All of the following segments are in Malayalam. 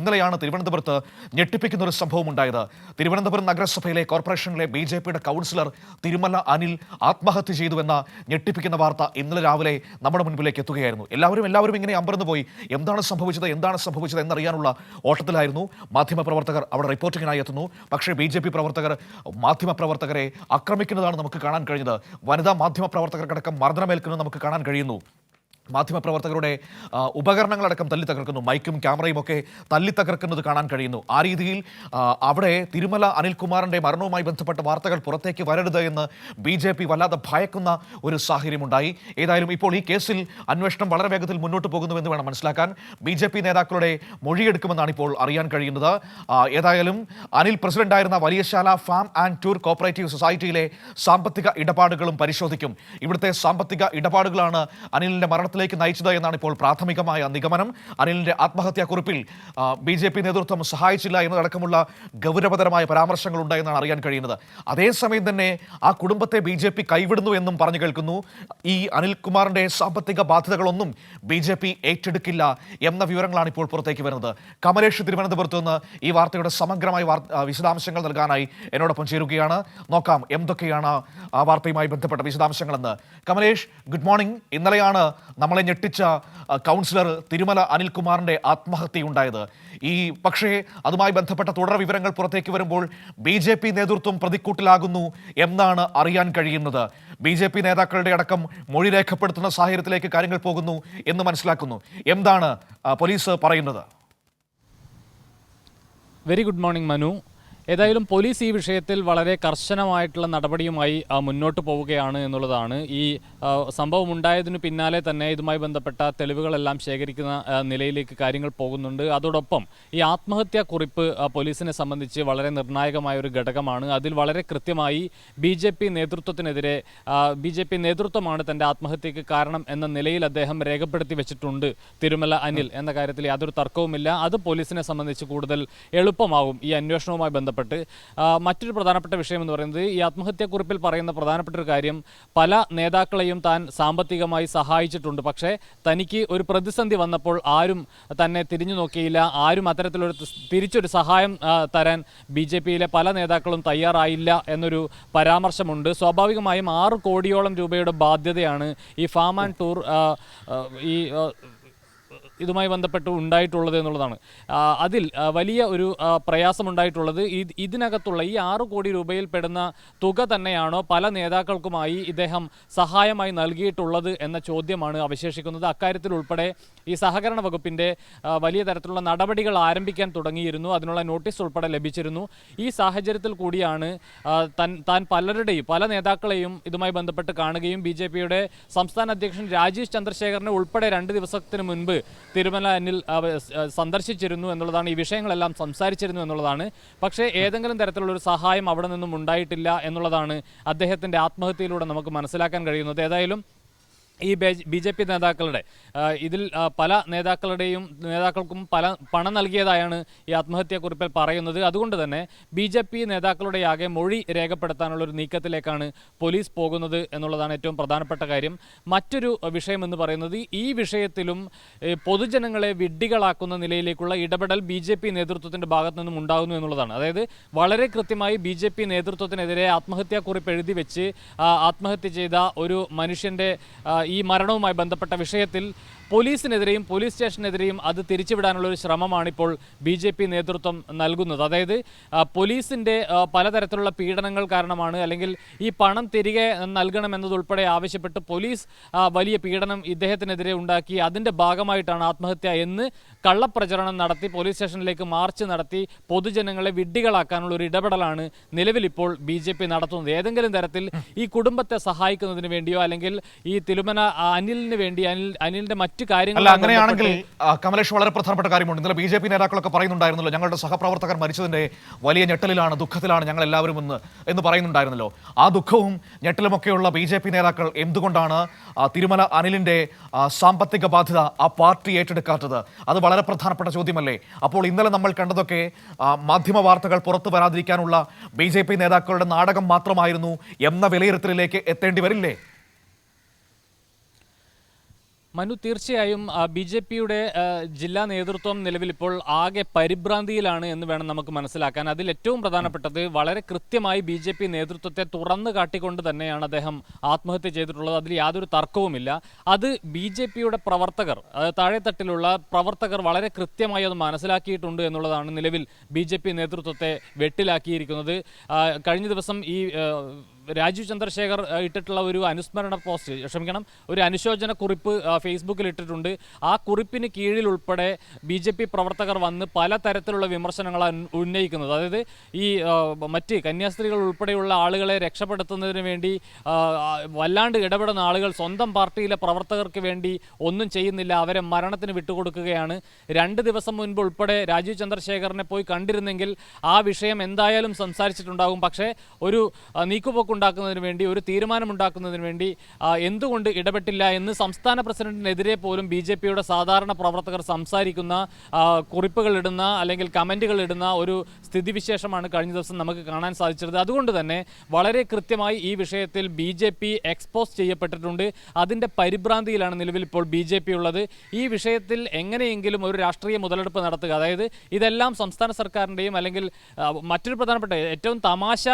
ഇന്നലെയാണ് തിരുവനന്തപുരത്ത് ഞെട്ടിപ്പിക്കുന്ന ഒരു സംഭവം ഉണ്ടായത്. തിരുവനന്തപുരം നഗരസഭയിലെ കോർപ്പറേഷനിലെ BJPയുടെ കൗൺസിലർ തിരുമല അനിൽ ആത്മഹത്യ ചെയ്തുവെന്ന ഞെട്ടിപ്പിക്കുന്ന വാർത്ത ഇന്നലെ രാവിലെ നമ്മുടെ മുൻപിലേക്ക് എത്തുകയായിരുന്നു. എല്ലാവരും ഇങ്ങനെ അമ്പരന്ന് പോയി. എന്താണ് സംഭവിച്ചത് എന്നറിയാനുള്ള ഓട്ടത്തിലായിരുന്നു. മാധ്യമപ്രവർത്തകർ അവിടെ റിപ്പോർട്ടിങ്ങിനായി എത്തുന്നു. പക്ഷേ BJP പ്രവർത്തകർ മാധ്യമപ്രവർത്തകരെ ആക്രമിക്കുന്നതാണ് നമുക്ക് കാണാൻ കഴിഞ്ഞത്. വനിതാ മാധ്യമപ്രവർത്തകർക്കടക്കം മർദ്ദനമേൽക്കുന്നത് നമുക്ക് കാണാൻ കഴിയുന്നു. മാധ്യമപ്രവർത്തകരുടെ ഉപകരണങ്ങളടക്കം തല്ലിത്തകർക്കുന്നു. മൈക്കും ക്യാമറയും ഒക്കെ തല്ലിത്തകർക്കുന്നത് കാണാൻ കഴിയുന്നു. ആ രീതിയിൽ അവിടെ തിരുമല അനിൽകുമാറിൻ്റെ മരണവുമായി ബന്ധപ്പെട്ട വാർത്തകൾ പുറത്തേക്ക് വരരുത് എന്ന് BJP വല്ലാതെ ഭയക്കുന്ന ഒരു സാഹചര്യമുണ്ടായി. ഏതായാലും ഇപ്പോൾ ഈ കേസിൽ അന്വേഷണം വളരെ വേഗത്തിൽ മുന്നോട്ട് പോകുന്നുവെന്ന് വേണം മനസ്സിലാക്കാൻ. BJP നേതാക്കളുടെ മൊഴിയെടുക്കുമെന്നാണ് ഇപ്പോൾ അറിയാൻ കഴിയുന്നത്. ഏതായാലും അനിൽ പ്രസിഡന്റായിരുന്ന Valiyasala farm and tour cooperative സൊസൈറ്റിയിലെ സാമ്പത്തിക ഇടപാടുകളും പരിശോധിക്കും. ഇവിടുത്തെ സാമ്പത്തിക ഇടപാടുകളാണ് അനിലിൻ്റെ മരണത്തിൽ നയിച്ചത് എന്നാണ് ഇപ്പോൾ പ്രാഥമികമായ നിഗമനം. അനിലിന്റെ ആത്മഹത്യാക്കുറിപ്പിൽ BJP നേതൃത്വം സഹായിച്ചില്ല എന്നതടക്കമുള്ള ഗൗരവതരമായ പരാമർശങ്ങൾ ഉണ്ടായെന്നാണ് അറിയാൻ കഴിയുന്നത്. അതേസമയം തന്നെ ആ കുടുംബത്തെ BJP കൈവിടുന്നു എന്നും പറഞ്ഞു കേൾക്കുന്നു. ഈ അനിൽകുമാറിന്റെ സാമ്പത്തിക ബാധ്യതകളൊന്നും BJP ഏറ്റെടുക്കില്ല എന്ന വിവരങ്ങളാണ് ഇപ്പോൾ പുറത്തേക്ക് വരുന്നത്. കമലേഷ് തിരുവനന്തപുരത്ത് നിന്ന് ഈ വാർത്തയുടെ സമഗ്രമായ വിശദാംശങ്ങൾ നൽകാനായി എന്നോടൊപ്പം ചേരുകയാണ്. നോക്കാം എന്തൊക്കെയാണ് ആ വാർത്തയുമായി ബന്ധപ്പെട്ട വിശദാംശങ്ങളെന്ന്. Kamlesh, good morning. ഇന്നലെയാണ് നമ്മളെ ഞെട്ടിച്ച കൗൺസിലർ തിരുമല അനിൽകുമാറിന്റെ ആത്മഹത്യയുണ്ടായത്. പക്ഷേ അതുമായി ബന്ധപ്പെട്ട തുടർ വിവരങ്ങൾ പുറത്തേക്ക് വരുമ്പോൾ BJP നേതൃത്വം പ്രതിക്കൂട്ടിലാകുന്നു എന്നാണ് അറിയാൻ കഴിയുന്നത്. BJP നേതാക്കളുടെ അടക്കം മൊഴി രേഖപ്പെടുത്തുന്ന സാഹചര്യത്തിലേക്ക് കാര്യങ്ങൾ പോകുന്നു എന്ന് മനസ്സിലാക്കുന്നു. എന്താണ് പോലീസ് പറയുന്നത്? Very good morning Manu. ഏതായാലും പോലീസ് ഈ വിഷയത്തിൽ വളരെ കർശനമായിട്ടുള്ള നടപടിയുമായി മുന്നോട്ട് പോവുകയാണ് എന്നുള്ളതാണ്. ഈ സംഭവം ഉണ്ടായതിനു പിന്നാലെ തന്നെ ഇതുമായി ബന്ധപ്പെട്ട തെളിവുകളെല്ലാം ശേഖരിക്കുന്ന നിലയിലേക്ക് കാര്യങ്ങൾ പോകുന്നുണ്ട്. അതോടൊപ്പം ഈ ആത്മഹത്യാ കുറിപ്പ് പോലീസിനെ സംബന്ധിച്ച് വളരെ നിർണായകമായ ഒരു ഘടകമാണ്. അതിൽ വളരെ കൃത്യമായി BJP നേതൃത്വത്തിനെതിരെ BJP നേതൃത്വമാണ് തൻ്റെ ആത്മഹത്യക്ക് കാരണം എന്ന നിലയിൽ അദ്ദേഹം രേഖപ്പെടുത്തി വെച്ചിട്ടുണ്ട് തിരുമല അനിൽ എന്ന കാര്യത്തിൽ യാതൊരു തർക്കവുമില്ല. അത് പോലീസിനെ സംബന്ധിച്ച് കൂടുതൽ എളുപ്പമാകും ഈ അന്വേഷണവുമായി ബന്ധപ്പെട്ട്. മറ്റൊരു പ്രധാനപ്പെട്ട വിഷയം എന്ന് പറയുന്നത് ഈ ആത്മഹത്യാക്കുറിപ്പിൽ പറയുന്ന പ്രധാനപ്പെട്ട ഒരു കാര്യം, പല നേതാക്കളെയും താൻ സാമ്പത്തികമായി സഹായിച്ചിട്ടുണ്ട്. പക്ഷേ തനിക്ക് ഒരു പ്രതിസന്ധി വന്നപ്പോൾ ആരും തന്നെ തിരിഞ്ഞു നോക്കിയില്ല. ആരും അത്തരത്തിലൊരു തിരിച്ചൊരു സഹായം തരാൻ BJPയിലെ പല നേതാക്കളും തയ്യാറായില്ല എന്നൊരു പരാമർശമുണ്ട്. സ്വാഭാവികമായും 6 കോടിയോളം രൂപയുടെ ബാധ്യതയാണ് ഈ ഫാം ആൻഡ് ടൂർ ഇതുമായി ബന്ധപ്പെട്ട് ഉണ്ടായിട്ടുള്ളത് എന്നുള്ളതാണ്. അതിൽ വലിയ ഒരു പ്രയാസമുണ്ടായിട്ടുള്ളത് ഇതിനകത്തുള്ള ഈ 6 കോടി രൂപയിൽ പെടുന്ന തുക തന്നെയാണോ പല നേതാക്കൾക്കുമായി ഇദ്ദേഹം സഹായമായി നൽകിയിട്ടുള്ളത് എന്ന ചോദ്യമാണ് അവശേഷിക്കുന്നത്. അക്കാര്യത്തിൽ ഉൾപ്പെടെ ഈ സഹകരണ വകുപ്പിൻ്റെ വലിയ തരത്തിലുള്ള നടപടികൾ ആരംഭിക്കാൻ തുടങ്ങിയിരുന്നു. അതിനുള്ള നോട്ടീസ് ഉൾപ്പെടെ ലഭിച്ചിരുന്നു. ഈ സാഹചര്യത്തിൽ കൂടിയാണ് താൻ പല നേതാക്കളെയും ഇതുമായി ബന്ധപ്പെട്ട് കാണുകയും BJPയുടെ സംസ്ഥാന അധ്യക്ഷൻ രാജീവ് ചന്ദ്രശേഖരനെ ഉൾപ്പെടെ 2 ദിവസത്തിന് മുൻപ് തിരുമല അനിൽ സന്ദർശിച്ചിരുന്നു എന്നുള്ളതാണ്. ഈ വിഷയങ്ങളെല്ലാം സംസാരിച്ചിരുന്നു എന്നുള്ളതാണ്. പക്ഷേ ഏതെങ്കിലും തരത്തിലുള്ളൊരു സഹായം അവിടെ നിന്നും ഉണ്ടായിട്ടില്ല എന്നുള്ളതാണ് അദ്ദേഹത്തിൻ്റെ ആത്മഹത്യയിലൂടെ നമുക്ക് മനസ്സിലാക്കാൻ കഴിയുന്നത്. ഏതായാലും ഈ BJP നേതാക്കളുടെ ഇതിൽ പല നേതാക്കൾക്കും പണം നൽകിയതായാണ് ഈ ആത്മഹത്യാക്കുറിപ്പിൽ പറയുന്നത്. അതുകൊണ്ട് തന്നെ BJP നേതാക്കളുടെയാകെ മൊഴി രേഖപ്പെടുത്താനുള്ളൊരു നീക്കത്തിലേക്കാണ് പോലീസ് പോകുന്നത് എന്നുള്ളതാണ് ഏറ്റവും പ്രധാനപ്പെട്ട കാര്യം. മറ്റൊരു വിഷയം എന്ന് പറയുന്നത് ഈ വിഷയത്തിലും പൊതുജനങ്ങളെ വിഡ്ഢികളാക്കുന്ന നിലയിലേക്കുള്ള ഇടപെടൽ BJP നേതൃത്വത്തിൻ്റെ ഭാഗത്തു നിന്നും ഉണ്ടാകുന്നു എന്നുള്ളതാണ്. അതായത് വളരെ കൃത്യമായി BJP നേതൃത്വത്തിനെതിരെ ആത്മഹത്യാക്കുറിപ്പ് എഴുതി വെച്ച് ആത്മഹത്യ ചെയ്ത ഒരു മനുഷ്യൻ്റെ ഈ മരണവുമായി ബന്ധപ്പെട്ട വിഷയത്തിൽ പോലീസിനെതിരെയും പോലീസ് സ്റ്റേഷനെതിരെയും അത് തിരിച്ചുവിടാനുള്ളൊരു ശ്രമമാണിപ്പോൾ BJP നേതൃത്വം നൽകുന്നത്. അതായത് പോലീസിൻ്റെ പലതരത്തിലുള്ള പീഡനങ്ങൾ കാരണമാണ്, അല്ലെങ്കിൽ ഈ പണം തിരികെ നൽകണമെന്നതുൾപ്പെടെ ആവശ്യപ്പെട്ട് പോലീസ് വലിയ പീഡനം ഇദ്ദേഹത്തിനെതിരെ ഉണ്ടാക്കി. അതിൻ്റെ ഭാഗമായിട്ടാണ് ആത്മഹത്യ എന്ന് കള്ളപ്രചരണം നടത്തി പോലീസ് സ്റ്റേഷനിലേക്ക് മാർച്ച് നടത്തി പൊതുജനങ്ങളെ വിഡ്ഢികളാക്കാനുള്ള ഒരു ഇടപെടലാണ് നിലവിലിപ്പോൾ BJP നടത്തുന്നത്. ഏതെങ്കിലും തരത്തിൽ ഈ കുടുംബത്തെ സഹായിക്കുന്നതിന് വേണ്ടിയോ അല്ലെങ്കിൽ ഈ തിരുമല അനിലിന് വേണ്ടി അനിലിൻ്റെ മറ്റ് അല്ല, അങ്ങനെയാണെങ്കിൽ കമലേഷ്, വളരെ പ്രധാനപ്പെട്ട കാര്യമുണ്ട്. ഇന്നലെ BJP നേതാക്കളൊക്കെ പറയുന്നുണ്ടായിരുന്നല്ലോ, ഞങ്ങളുടെ സഹപ്രവർത്തകർ മരിച്ചതിന്റെ വലിയ ഞെട്ടലിലാണ്, ദുഃഖത്തിലാണ് ഞങ്ങൾ എല്ലാവരും എന്ന് പറയുന്നുണ്ടായിരുന്നല്ലോ. ആ ദുഃഖവും ഞെട്ടലുമൊക്കെയുള്ള BJP നേതാക്കൾ എന്തുകൊണ്ടാണ് തിരുമല അനിലിന്റെ സാമ്പത്തിക ബാധ്യത ആ പാർട്ടി ഏറ്റെടുക്കാത്തത്? അത് വളരെ പ്രധാനപ്പെട്ട ചോദ്യമല്ലേ? അപ്പോൾ ഇന്നലെ നമ്മൾ കണ്ടതൊക്കെ മാധ്യമ വാർത്തകൾ പുറത്തു വരാതിരിക്കാനുള്ള BJP നേതാക്കളുടെ നാടകം മാത്രമായിരുന്നു എന്ന വിലയിരുത്തലിലേക്ക് എത്തേണ്ടി വരില്ലേ? മനു, തീർച്ചയായും ബി ജെ പിയുടെ ജില്ലാ നേതൃത്വം നിലവിൽ ഇപ്പോൾ ആകെ പരിഭ്രാന്തിയിലാണ് എന്ന് വേണം നമുക്ക് മനസ്സിലാക്കാൻ. അതിൽ ഏറ്റവും പ്രധാനപ്പെട്ടത് വളരെ കൃത്യമായി ബി ജെ പി നേതൃത്വത്തെ തുറന്നു കാട്ടിക്കൊണ്ട് തന്നെയാണ് അദ്ദേഹം ആത്മഹത്യ ചെയ്തിട്ടുള്ളത്. അതിൽ യാതൊരു തർക്കവുമില്ല. അത് ബി ജെ പിയുടെ പ്രവർത്തകർ, താഴെത്തട്ടിലുള്ള പ്രവർത്തകർ വളരെ കൃത്യമായി അത് മനസ്സിലാക്കിയിട്ടുണ്ട് എന്നുള്ളതാണ് നിലവിൽ ബി ജെ പി നേതൃത്വത്തെ വെട്ടിലാക്കിയിരിക്കുന്നത്. കഴിഞ്ഞ ദിവസം ഈ രാജീവ് ചന്ദ്രശേഖർ ഇട്ടിട്ടുള്ള ഒരു അനുസ്മരണ പോസ്റ്റ്, ഒരു അനുശോചന കുറിപ്പ് ഫേസ്ബുക്കിൽ ഇട്ടിട്ടുണ്ട്. ആ കുറിപ്പിന് കീഴിൽ ഉൾപ്പെടെ ബി ജെ പി പ്രവർത്തകർ വന്ന് പലതരത്തിലുള്ള വിമർശനങ്ങളാണ് ഉന്നയിക്കുന്നത്. അതായത് ഈ മറ്റ് കന്യാസ്ത്രീകൾ ഉൾപ്പെടെയുള്ള ആളുകളെ രക്ഷപ്പെടുത്തുന്നതിന് വേണ്ടി വല്ലാണ്ട് ഇടപെടുന്ന ആളുകൾ സ്വന്തം പാർട്ടിയിലെ പ്രവർത്തകർക്ക് വേണ്ടി ഒന്നും ചെയ്യുന്നില്ല, അവരെ മരണത്തിന് വിട്ടുകൊടുക്കുകയാണ്. 2 ദിവസം മുൻപ് ഉൾപ്പെടെ രാജീവ് ചന്ദ്രശേഖറിനെ പോയി കണ്ടിരുന്നെങ്കിൽ ആ വിഷയം എന്തായാലും സംസാരിച്ചിട്ടുണ്ടാകും. പക്ഷേ ഒരു നീക്കുപോക്കുണ്ടാക്കുന്നതിന് വേണ്ടി, ഒരു തീരുമാനമുണ്ടാക്കുന്നതിന് വേണ്ടി എന്തുകൊണ്ട് ഇടപെട്ടില്ല എന്ന് സംസ്ഥാന പ്രസിഡന്റിനെതിരെ പോലും ബി ജെ പിയുടെ സാധാരണ പ്രവർത്തകർ സംസാരിക്കുന്ന, കുറിപ്പുകൾ ഇടുന്ന അല്ലെങ്കിൽ കമൻറ്റുകൾ ഇടുന്ന ഒരു സ്ഥിതിവിശേഷമാണ് കഴിഞ്ഞ ദിവസം നമുക്ക് കാണാൻ സാധിച്ചത്. അതുകൊണ്ട് തന്നെ വളരെ കൃത്യമായി ഈ വിഷയത്തിൽ ബി ജെ പി എക്സ്പോസ് ചെയ്യപ്പെട്ടിട്ടുണ്ട്. അതിൻ്റെ പരിഭ്രാന്തിയിലാണ് നിലവിൽ ഇപ്പോൾ ബി ജെ പി ഉള്ളത്. ഈ വിഷയത്തിൽ എങ്ങനെയെങ്കിലും ഒരു രാഷ്ട്രീയ മുതലെടുപ്പ് നടത്തുക, അതായത് ഇതെല്ലാം സംസ്ഥാന സർക്കാരിൻ്റെയും, അല്ലെങ്കിൽ മറ്റൊരു പ്രധാനപ്പെട്ട ഏറ്റവും തമാശ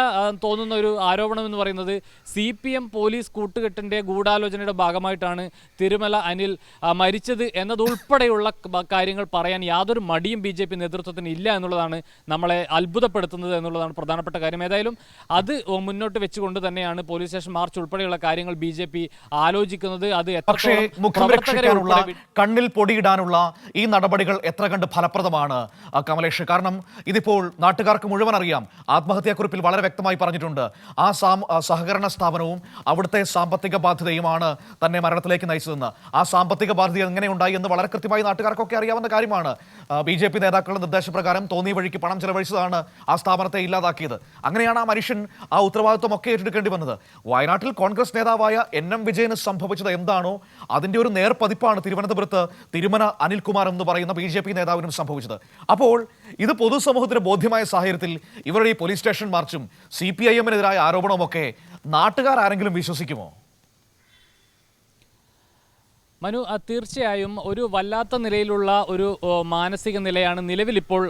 തോന്നുന്ന ഒരു ആരോപണം എന്ന് പറയുന്നത് CPM പോലീസ് കൂട്ടുകെട്ടിൻ്റെ ഗൂഢാലോചനയുടെ ഭാഗമായിട്ടാണ് തിരുമല അനിൽ മരിച്ചത് എന്നതുൾപ്പെടെയുള്ള കാര്യങ്ങൾ പറയാൻ യാതൊരു മടിയും ബി ജെ പി നേതൃത്വത്തിന് ഇല്ല എന്നുള്ളതാണ് നമ്മളെ അത്ഭുതപ്പെടുത്തുന്നത് എന്നുള്ളതാണ് പ്രധാനപ്പെട്ട കാര്യം. ഏതായാലും അത് മുന്നോട്ട് വെച്ചുകൊണ്ട് തന്നെയാണ് പോലീസ് സ്റ്റേഷൻ മാർച്ച് ഉൾപ്പെടെയുള്ള കാര്യങ്ങൾ ബി ജെ പി ആലോചിക്കുന്നത്. അത് കണ്ണിൽ പൊടിയിടാനുള്ള ഈ നടപടികൾ എത്ര കണ്ട് ഫലപ്രദമാണ് കമലേഷ്? കാരണം ഇതിപ്പോൾ നാട്ടുകാർക്ക് മുഴുവൻ അറിയാം. ആത്മഹത്യാക്കുറിപ്പിൽ വളരെ വ്യക്തമായി പറഞ്ഞിട്ടുണ്ട്, ആ സഹകരണ സ്ഥാപനവും അവിടുത്തെ സാമ്പത്തിക ബാധ്യതയുമാണ് തന്നെ മരണത്തിലേക്ക് നയിച്ചതെന്ന്. ആ സാമ്പത്തിക ബാധ്യത എങ്ങനെ ഉണ്ടായി എന്ന് വളരെ കൃത്യമായി നാട്ടുകാർക്കൊക്കെ അറിയാവുന്ന കാര്യമാണ്. ബി ജെ പി നേതാക്കളുടെ നിർദ്ദേശപ്രകാരം തോന്നിയ വഴിക്ക് പണം ചെലവഴിച്ചതാണ് ആ സ്ഥാപനത്തെ ഇല്ലാതാക്കിയത്. അങ്ങനെയാണ് ആ മനുഷ്യൻ ആ ഉത്തരവാദിത്വം ഒക്കെ ഏറ്റെടുക്കേണ്ടി വന്നത്. വയനാട്ടിൽ കോൺഗ്രസ് നേതാവായ NM വിജയന് സംഭവിച്ചത് എന്താണോ അതിൻ്റെ ഒരു നേർപതിപ്പാണ് തിരുവനന്തപുരത്ത് തിരുമല അനിൽകുമാർ എന്ന് പറയുന്ന ബി ജെ പി നേതാവിനും സംഭവിച്ചത്. അപ്പോൾ ഇത് പൊതുസമൂഹത്തിന് ബോധ്യമായ സാഹചര്യത്തിൽ ഇവരുടെ ഈ പോലീസ് സ്റ്റേഷൻ മാർച്ചും CPIM-നെതിരായ ആരോപണമൊക്കെ നാട്ടുകാരെങ്കിലും വിശ്വസിക്കുമോ? മനു, തീർച്ചയായും ഒരു വല്ലാത്ത നിലയിലുള്ള ഒരു മാനസിക നിലയാണ് നിലവിലിപ്പോൾ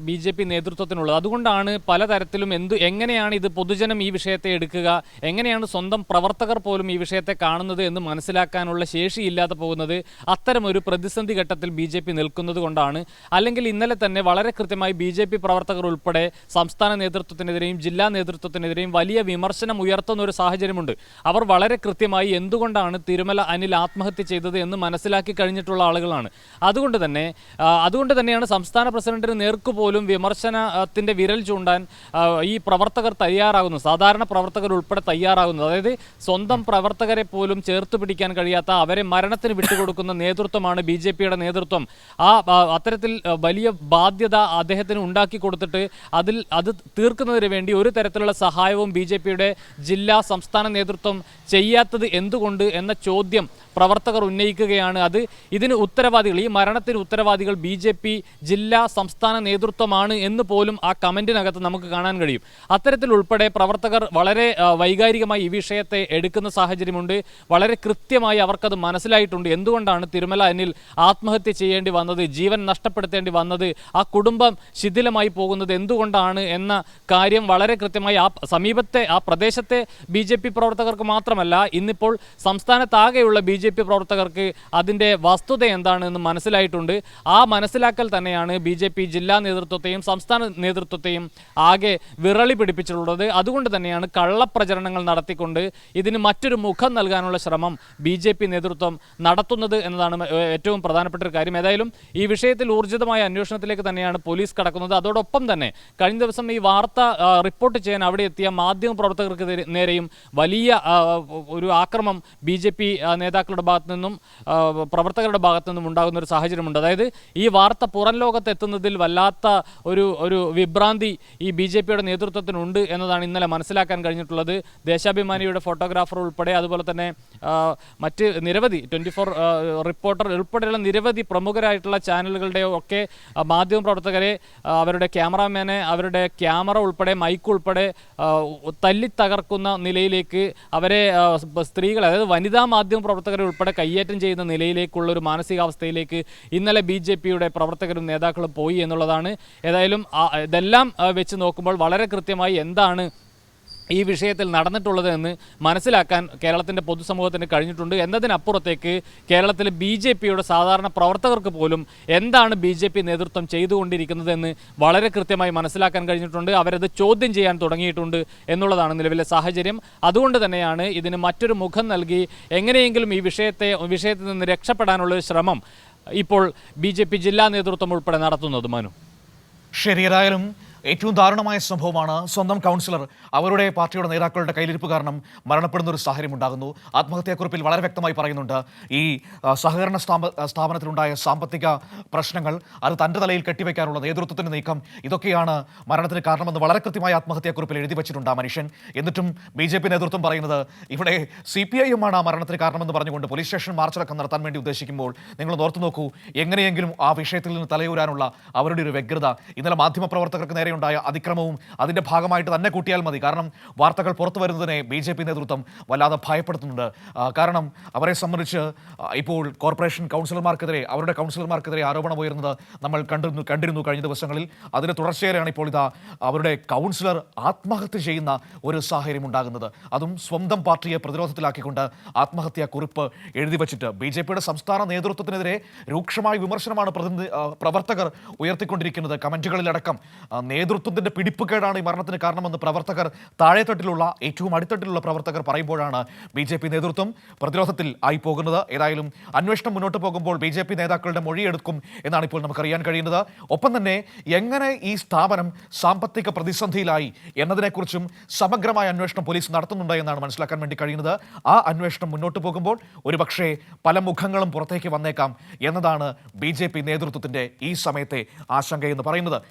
ബി ജെ പി നേതൃത്വത്തിനുള്ളത്. അതുകൊണ്ടാണ് പലതരത്തിലും എങ്ങനെയാണ് ഇത് പൊതുജനം ഈ വിഷയത്തെ എടുക്കുക, എങ്ങനെയാണ് സ്വന്തം പ്രവർത്തകർ പോലും ഈ വിഷയത്തെ കാണുന്നത് എന്ന് മനസ്സിലാക്കാനുള്ള ശേഷിയില്ലാതെ പോകുന്നത്. അത്തരമൊരു പ്രതിസന്ധി ഘട്ടത്തിൽ ബി ജെ പി നിൽക്കുന്നത് കൊണ്ടാണ്. അല്ലെങ്കിൽ ഇന്നലെ തന്നെ വളരെ കൃത്യമായി ബി ജെ പി പ്രവർത്തകർ ഉൾപ്പെടെ സംസ്ഥാന നേതൃത്വത്തിനെതിരെയും ജില്ലാ നേതൃത്വത്തിനെതിരെയും വലിയ വിമർശനം ഉയർത്തുന്ന ഒരു സാഹചര്യമുണ്ട്. അവർ വളരെ കൃത്യമായി എന്തുകൊണ്ടാണ് തിരുമല അനിൽ ആത്മഹത്യ ചെയ്തത് എന്ന് മനസ്സിലാക്കി കഴിഞ്ഞിട്ടുള്ള ആളുകളാണ്. അതുകൊണ്ട് തന്നെയാണ് സംസ്ഥാന പ്രസിഡന്റിന് നേർക്കുപോലും വിമർശനത്തിന്റെ വിരൽ ചൂണ്ടാൻ ഈ പ്രവർത്തകർ തയ്യാറാകുന്നത്, സാധാരണ പ്രവർത്തകർ ഉൾപ്പെടെ തയ്യാറാകുന്നത്. അതായത് സ്വന്തം പ്രവർത്തകരെ പോലും ചേർത്ത് പിടിക്കാൻ കഴിയാത്ത, അവരെ മരണത്തിന് വിട്ടുകൊടുക്കുന്ന നേതൃത്വമാണ് ബി ജെ പിയുടെ നേതൃത്വം. അത്തരത്തിൽ വലിയ ബാധ്യത അദ്ദേഹത്തിന് ഉണ്ടാക്കി കൊടുത്തിട്ട് അത് തീർക്കുന്നതിന് വേണ്ടി ഒരു തരത്തിലുള്ള സഹായവും ബി ജെ പിയുടെ ജില്ലാ സംസ്ഥാന നേതൃത്വം ചെയ്യാത്തത് എന്തുകൊണ്ട് എന്ന ചോദ്യം പ്രവർത്തകർ ഉന്നയിക്കുകയാണ്. ഇതിന് ഉത്തരവാദികൾ, ഈ മരണത്തിന് ഉത്തരവാദികൾ ബി ജെ പി ജില്ലാ സംസ്ഥാന നേതൃത്വമാണ് എന്ന് പോലും ആ കമന്റിനകത്ത് നമുക്ക് കാണാൻ കഴിയും. അത്തരത്തിൽ ഉൾപ്പെടെ പ്രവർത്തകർ വളരെ വൈകാരികമായി ഈ വിഷയത്തെ എടുക്കുന്ന സാഹചര്യമുണ്ട്. വളരെ കൃത്യമായി അവർക്കത് മനസ്സിലായിട്ടുണ്ട് എന്തുകൊണ്ടാണ് തിരുമല അനിൽ ആത്മഹത്യ ചെയ്യേണ്ടി വന്നത്, ജീവൻ നഷ്ടപ്പെടുത്തേണ്ടി വന്നത്, ആ കുടുംബം ശിഥിലമായി പോകുന്നത് എന്തുകൊണ്ടാണ് എന്ന കാര്യം വളരെ കൃത്യമായി സമീപത്തെ ആ പ്രദേശത്തെ ബി ജെ പി പ്രവർത്തകർക്ക് മാത്രമല്ല, ഇന്നിപ്പോൾ സംസ്ഥാനത്താകെയുള്ള ബി ജെ പി പ്രവർത്തകർക്ക് അതിൻ്റെ വസ്തുത എന്താണെന്ന് മനസ്സിലായിട്ടുണ്ട്. ആ മനസ്സിലാക്കൽ തന്നെയാണ് ബി ജെ പി ജില്ലാ നേതൃത്വത്തെയും സംസ്ഥാന നേതൃത്വത്തെയും ആകെ വിറളി പിടിപ്പിച്ചിട്ടുള്ളത്. അതുകൊണ്ട് തന്നെയാണ് കള്ളപ്രചരണങ്ങൾ നടത്തിക്കൊണ്ട് ഇതിന് മറ്റൊരു മുഖം നൽകാനുള്ള ശ്രമം ബി ജെ പി നേതൃത്വം നടത്തുന്നത് എന്നതാണ് ഏറ്റവും പ്രധാനപ്പെട്ട ഒരു കാര്യം. ഏതായാലും ഈ വിഷയത്തിൽ ഊർജിതമായ അന്വേഷണത്തിലേക്ക് തന്നെയാണ് പോലീസ് കടക്കുന്നത്. അതോടൊപ്പം തന്നെ കഴിഞ്ഞ ദിവസം ഈ വാർത്ത റിപ്പോർട്ട് ചെയ്യാൻ അവിടെ എത്തിയ മാധ്യമ പ്രവർത്തകർക്ക് നേരെയും വലിയ ഒരു ആക്രമം ബി ജെ പി നേതാക്കളുടെ ഭാഗത്തു നിന്നും പ്രവർത്തകരുടെ ഭാഗത്തു നിന്നും ഉണ്ടാകുന്ന ഒരു സാഹചര്യമുണ്ട്. അതായത് ഈ വാർത്ത പുറം ലോകത്ത് എത്തുന്നതിൽ വല്ലാത്ത ഒരു വിഭ്രാന്തി ഈ ബി ജെ പിയുടെ നേതൃത്വത്തിനുണ്ട് എന്നതാണ് ഇന്നലെ മനസ്സിലാക്കാൻ കഴിഞ്ഞിട്ടുള്ളത്. ദേശാഭിമാനിയുടെ ഫോട്ടോഗ്രാഫർ ഉൾപ്പെടെ, അതുപോലെ തന്നെ മറ്റ് നിരവധി 24 റിപ്പോർട്ടർ ഉൾപ്പെടെയുള്ള നിരവധി പ്രമുഖരായിട്ടുള്ള ചാനലുകളുടെ ഒക്കെ മാധ്യമ പ്രവർത്തകരെ, അവരുടെ ക്യാമറാമാനെ, അവരുടെ ക്യാമറ ഉൾപ്പെടെ മൈക്ക് ഉൾപ്പെടെ തല്ലിത്തകർക്കുന്ന നിലയിലേക്ക് അവരെ സ്ത്രീകൾ, അതായത് വനിതാ മാധ്യമ പ്രവർത്തകരെ ഉൾപ്പെടെ കയ്യേറ്റം ചെയ്യുന്ന നിലയിലേക്കുള്ള ഒരു മാനസികാവസ്ഥയിലേക്ക് ഇന്നലെ BJPയുടെ പ്രവർത്തകരും നേതാക്കളും പോയി എന്നുള്ളതാണ്. ഏതായാലും ഇതെല്ലാം വെച്ച് നോക്കുമ്പോൾ വളരെ കൃത്യമായി എന്താണ് ഈ വിഷയത്തിൽ നടന്നിട്ടുള്ളത് എന്ന് മനസ്സിലാക്കാൻ കേരളത്തിൻ്റെ പൊതുസമൂഹത്തിന് കഴിഞ്ഞിട്ടുണ്ട്. എന്നതിനപ്പുറത്തേക്ക് കേരളത്തിൽ BJPയുടെ സാധാരണ പ്രവർത്തകർക്ക് പോലും എന്താണ് BJP നേതൃത്വം ചെയ്തുകൊണ്ടിരിക്കുന്നതെന്ന് വളരെ കൃത്യമായി മനസ്സിലാക്കാൻ കഴിഞ്ഞിട്ടുണ്ട്. അവരത് ചോദ്യം ചെയ്യാൻ തുടങ്ങിയിട്ടുണ്ട് എന്നുള്ളതാണ് നിലവിലെ സാഹചര്യം. അതുകൊണ്ട് തന്നെയാണ് ഇതിന് മറ്റൊരു മുഖം നൽകി എങ്ങനെയെങ്കിലും ഈ വിഷയത്തിൽ നിന്ന് രക്ഷപ്പെടാനുള്ള ശ്രമം ഇപ്പോൾ BJP ജില്ലാ നേതൃത്വം ഉൾപ്പെടെ നടത്തുന്നത്. മനു, ശരിയായാലും ഏറ്റവും ദാരുണമായ സംഭവമാണ്. സ്വന്തം കൗൺസിലർ അവരുടെ പാർട്ടിയുടെ നേതാക്കളുടെ കയ്യിലിരിപ്പ് കാരണം മരണപ്പെടുന്ന ഒരു സാഹചര്യം ഉണ്ടാകുന്നു. ആത്മഹത്യാക്കുറിപ്പിൽ വളരെ വ്യക്തമായി പറയുന്നുണ്ട്, ഈ സഹകരണ സ്ഥാപനത്തിലുണ്ടായ സാമ്പത്തിക പ്രശ്നങ്ങൾ അത് തൻ്റെ തലയിൽ കെട്ടിവെക്കാനുള്ള നേതൃത്വത്തിൻ്റെ നീക്കം ഇതൊക്കെയാണ് മരണത്തിന് കാരണമെന്ന് വളരെ കൃത്യമായി ആത്മഹത്യാക്കുറിപ്പിൽ എഴുതി വെച്ചിട്ടുണ്ട് ആ മനുഷ്യൻ. എന്നിട്ടും BJP നേതൃത്വം പറയുന്നത് ഇവിടെ CPIM ആണ് ആ മരണത്തിന് കാരണമെന്ന് പറഞ്ഞുകൊണ്ട് പോലീസ് സ്റ്റേഷൻ മാർച്ചടക്കം നടത്താൻ വേണ്ടി ഉദ്ദേശിക്കുമ്പോൾ നിങ്ങൾ ഓർത്തു നോക്കൂ, എങ്ങനെയെങ്കിലും ആ വിഷയത്തിൽ നിന്ന് തലയൂരാനുള്ള അവരുടെ ഒരു വ്യഗ്രത. ഇന്നലെ മാധ്യമപ്രവർത്തകർക്ക് നേരെ ഉണ്ടായ അതിക്രമവും അതിൻ്റെ ഭാഗമായിട്ട് തന്നെ കൂട്ടിയാൽ മതി. കാരണം വാർത്തകൾ പുറത്തു വരുന്നതിനെ BJP നേതൃത്വം വല്ലാതെ ഭയപ്പെടുത്തുന്നുണ്ട്. കാരണം അവരെ സംബന്ധിച്ച് ഇപ്പോൾ കോർപ്പറേഷൻ കൗൺസിലർമാർക്കെതിരെ അവരുടെ കൗൺസിലർമാർക്കെതിരെ ആരോപണം ഉയർന്നത് നമ്മൾ കണ്ടിരുന്നു കഴിഞ്ഞ ദിവസങ്ങളിൽ. അതിന് തുടർച്ചയായാണ് ഇപ്പോൾ ഇതാ അവരുടെ കൗൺസിലർ ആത്മഹത്യ ചെയ്യുന്ന ഒരു സാഹചര്യം ഉണ്ടാകുന്നത്. അതും സ്വന്തം പാർട്ടിയെ പ്രതിരോധത്തിലാക്കിക്കൊണ്ട് ആത്മഹത്യാ കുറിപ്പ് എഴുതി വച്ചിട്ട്. BJPയുടെ സംസ്ഥാന നേതൃത്വത്തിനെതിരെ രൂക്ഷമായ വിമർശനമാണ് പ്രവർത്തകർ ഉയർത്തിക്കൊണ്ടിരിക്കുന്നത്. കമന്റുകളിലടക്കം നേതൃത്വത്തിന്റെ പിടിപ്പുകേടാണ് ഈ മരണത്തിന് കാരണമെന്ന് പ്രവർത്തകർ താഴെത്തട്ടിലുള്ള ഏറ്റവും അടിത്തട്ടിലുള്ള പ്രവർത്തകർ പറയുമ്പോഴാണ് BJP നേതൃത്വം പ്രതിരോധത്തിൽ ആയി പോകുന്നത്. ഏതായാലും അന്വേഷണം മുന്നോട്ട് പോകുമ്പോൾ BJP നേതാക്കളുടെ മൊഴിയെടുക്കും എന്നാണ് ഇപ്പോൾ നമുക്കറിയാൻ കഴിയുന്നത്. ഒപ്പം തന്നെ എങ്ങനെ ഈ സ്ഥാപനം സാമ്പത്തിക പ്രതിസന്ധിയിലായി എന്നതിനെക്കുറിച്ചും സമഗ്രമായ അന്വേഷണം പോലീസ് നടത്തുന്നുണ്ട് എന്നാണ് മനസ്സിലാക്കാൻ വേണ്ടി കഴിയുന്നത്. ആ അന്വേഷണം മുന്നോട്ട് പോകുമ്പോൾ ഒരുപക്ഷേ പല മുഖങ്ങളും പുറത്തേക്ക് വന്നേക്കാം എന്നതാണ് BJP നേതൃത്വത്തിന്റെ ഈ സമയത്തെ ആശങ്കയെന്ന് പറയുന്നത്.